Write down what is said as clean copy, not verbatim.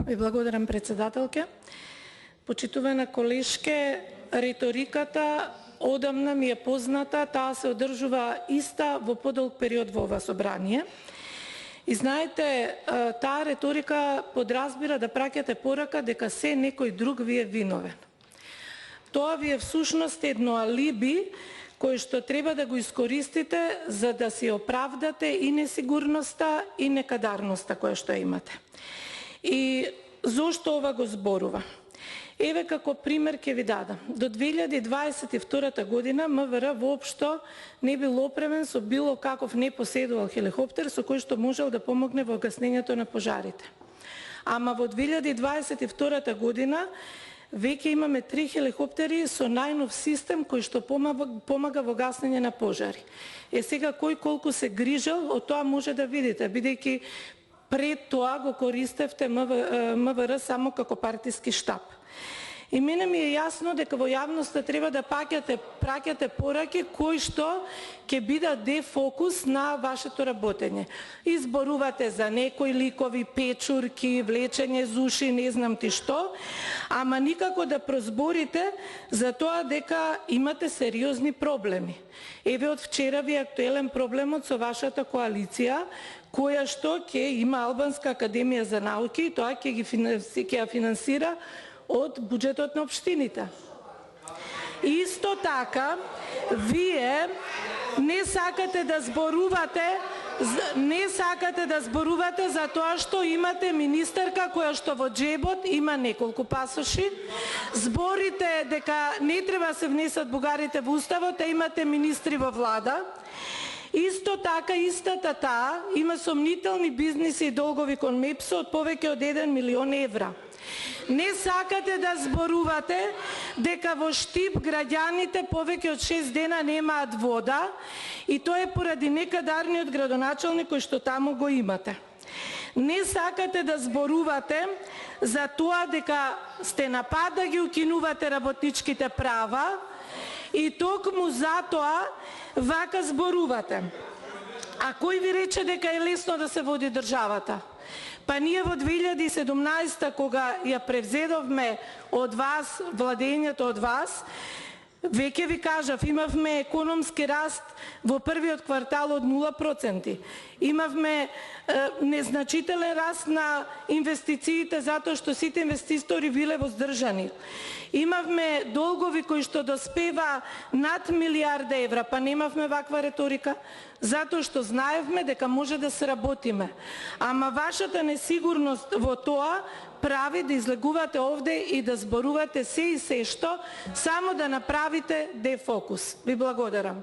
Ви благодарам, председателке. Почитувана колешке, риториката одамна ми е позната, таа се одржува иста во подолг период во ова собрание. И знаете, таа риторика подразбира да праќате порака дека се некој друг ви е виновен. Тоа ви е всушност едно алиби кој што треба да го искористите за да си оправдате и несигурноста и некадарноста која што имате. И зошто ова го зборува? Еве како пример ќе ви дадам. До 2022 година МВР воопшто не бил опремен со било каков непоседувал хеликоптер со кој што можел да помогне во гаснењето на пожарите. Ама во 2022 година веќе имаме 3 хеликоптери со најнов систем кој што помага во гаснење на пожари. Сега кој колку се грижал, од тоа може да видите, бидејќи пред тоа го користевте МВР само како партиски штаб. И мене ми е јасно дека во јавноста треба да праќате пораки кои што ќе бидат дефокус на вашето работење. Изборувате за некои ликови, печурки, влечење зуши, не знам ти што, ама никако да прозборите за тоа дека имате сериозни проблеми. Еве од вчера ви е актуелен проблемот со вашата коалиција, која што ќе има Албанска академија за науки и тоа ќе ја финансира од буџетот на општините. Исто така, вие не сакате да зборувате за тоа што имате министерка која што во джебот има неколку пасоши. Зборите дека не треба се внесат бугарите во уставот, а имате министри во влада. Исто така, истата таа има сомнителни бизниси и долгови кон МЕПСО од повеќе од 1 милион евра. Не сакате да зборувате дека во Штип граѓаните повеќе од 6 дена немаат вода и тоа е поради некадарниот градоначалник кој што таму го имате. Не сакате да зборувате за тоа дека сте на пат да ги укинувате работничките права и токму затоа вака зборувате. А кој ви рече дека е лесно да се води државата? Па ние во 2017 кога ја превзедовме од вас, владењето од вас, веќе ви кажав, имавме економски раст во првиот квартал од 0%. Имавме незначителен раст на инвестициите затоа што сите инвеститори биле воздржани. Имавме долгови кои што доспева над 1 милиарда евра, па немавме ваква риторика, затоа што знаевме дека може да се работиме. Ама вашата несигурност во тоа прави да излегувате овде и да зборувате се и се што, само да направите дефокус. Ви благодарам.